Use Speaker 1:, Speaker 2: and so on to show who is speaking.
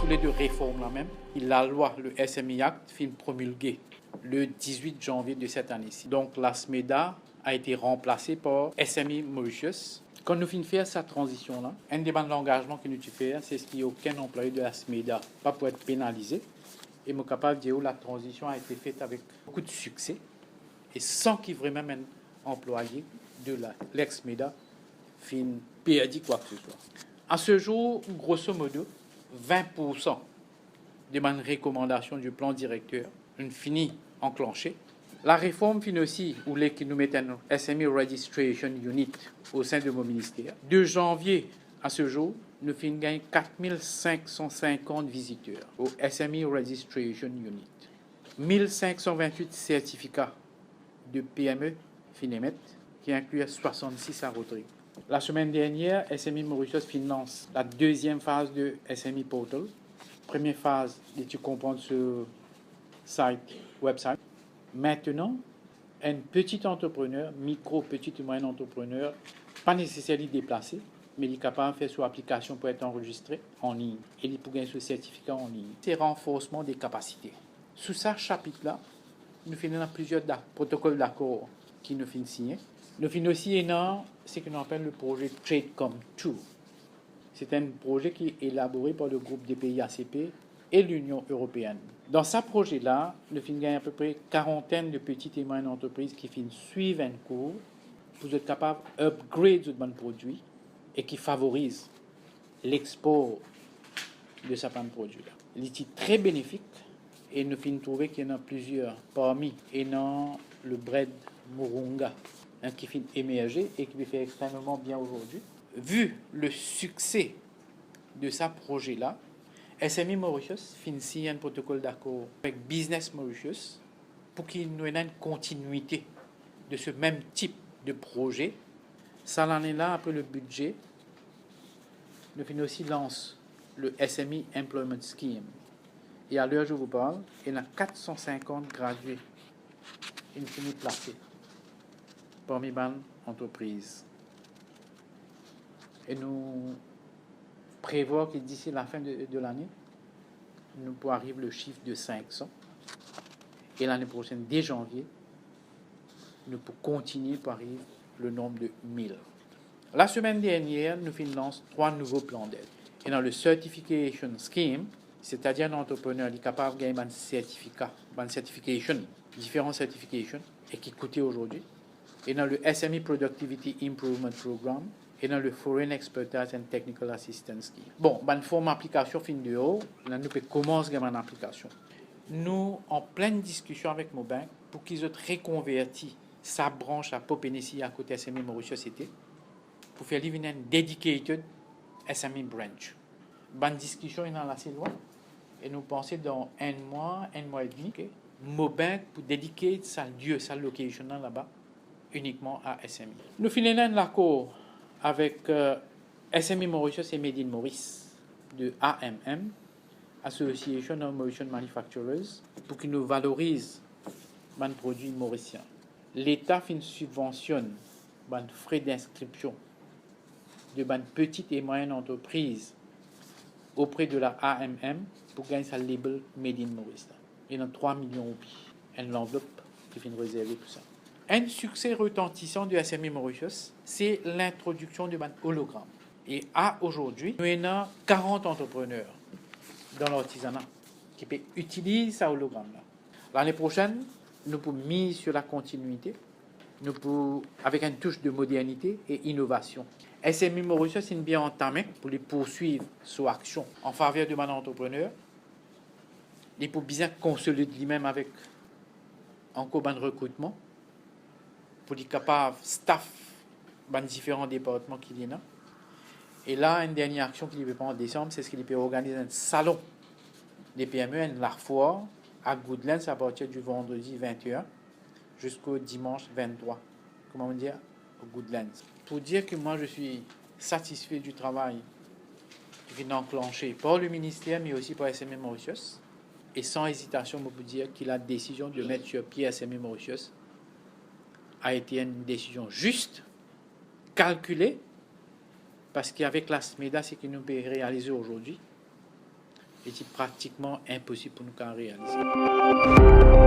Speaker 1: découlé de réformes là même. La loi, le SME Act, fut promulguée le 18 janvier de cette année-ci. Donc la SMEDA a été remplacée par SME Mauritius. Quand nous finissons faire cette transition-là, un des engagements que nous faisons, c'est qu'il n'y a aucun employé de la SMEDA pas pour être pénalisé. Et je suis capable de dire que la transition a été faite avec beaucoup de succès et sans qu'il y ait vraiment un employé de l'ex-MEDA fin perdu quoi que ce soit. À ce jour, grosso modo, 20% des recommandations du plan directeur ont fini enclenchées. La réforme finit aussi, où les qui nous mettent un SME Registration Unit au sein de mon ministère. De janvier à ce jour, nous finissons gagner 4550 visiteurs au SME Registration Unit. 1528 certificats de PME Finemet, qui incluent 66 à Rodrigue. La semaine dernière, SME Mauritius finance la deuxième phase de SME Portal. Première phase, tu comprends ce website. Maintenant, un petit entrepreneur, petit et moyen entrepreneur, pas nécessaire de déplacer, mais il est capable de faire son application pour être enregistré en ligne et il peut gagner ce certificat en ligne. C'est renforcement des capacités. Sous ce chapitre-là, nous faisons plusieurs protocoles d'accord qui nous finissent signer. Nous faisons aussi ce que nous appelons le projet TradeCom 2. C'est un projet qui est élaboré par le groupe des pays ACP et l'Union européenne. Dans ce projet-là, nous gagnons à peu près quarantaine de petites et moyennes entreprises qui suivent un cours pour être capables d'upgrade de bons produits et qui favorisent l'export de ces bons produits-là. Il est très bénéfique et nous finissons trouver qu'il y en a plusieurs parmi et dans le bread Murunga qui finit émerger et qui fait extrêmement bien aujourd'hui. Vu le succès de ce projet-là, SME Mauritius finit un protocole d'accord avec Business Mauritius pour qu'il nous ait une continuité de ce même type de projet. Ça l'année-là, après le budget, nous finissons aussi lance le SME Employment Scheme. Et à l'heure où je vous parle, il y a 450 gradués qui finissent placés parmi les entreprises. Et nous prévoyons que d'ici la fin de l'année, nous pourrons arriver le chiffre de 500. Et l'année prochaine, dès janvier, nous pourrons continuer pour arriver le nombre de 1000. La semaine dernière, nous finançons 3 nouveaux plans d'aide. Et dans le Certification Scheme, c'est-à-dire un entrepreneur qui est capable de gagner un certificat, une certification, différentes certifications, et qui coûtent aujourd'hui. Et dans le SME Productivity Improvement Program, et dans le Foreign Expertise and Technical Assistance Scheme. Bon, une forme d'application fin de haut, là nous pouvons commencer à une application. Nous, en pleine discussion avec nos banques, pour qu'ils aient reconverti sa branche à Popénécy à côté SME Mauritius City, pour faire une dedicated SME branch. Bonne discussion est dans la loin et nous pensons dans un mois et demi, okay, nos banques pour dédier sa lieu, sa location là-bas, uniquement à SME. Nous finissons un accord avec SME Mauritius et Made in Maurice de AMM, Association of Mauritian Manufacturers, pour qu'ils nous valorisent les produits mauriciens. L'État subventionne les frais d'inscription de petites et moyennes entreprises auprès de la AMM pour gagner sa label Made in Maurice. Il y a 3 millions de roupies. Une enveloppe qui finit réservée pour ça. Un succès retentissant de SME Mauritius, c'est l'introduction de hologramme. Et aujourd'hui, nous avons 40 entrepreneurs dans l'artisanat qui peuvent utiliser ce hologramme-là. L'année prochaine, nous pouvons miser sur la continuité, nous pouvons, avec une touche de modernité et innovation. SME Mauritius est bien entamé pour les poursuivre sur action en faveur de mon entrepreneur. Il peut bien consolider lui-même avec encore un recrutement pour être capable de staff dans différents départements qu'il y a. Et là, une dernière action qu'il peut prendre en décembre, c'est ce qu'il peut organiser un salon des PME, une large foire à Goodlands à partir du vendredi 21 jusqu'au dimanche 23. Comment dire? Au Goodlands. Pour dire que moi, je suis satisfait du travail qui est enclenché par le ministère, mais aussi par SME Mauritius. Et sans hésitation, je peux dire que la décision de mettre sur pied SME Mauritius a été une décision juste, calculée, parce qu'avec la SMEDA, ce que nous pouvons réaliser aujourd'hui, est pratiquement impossible pour nous qu'à réaliser.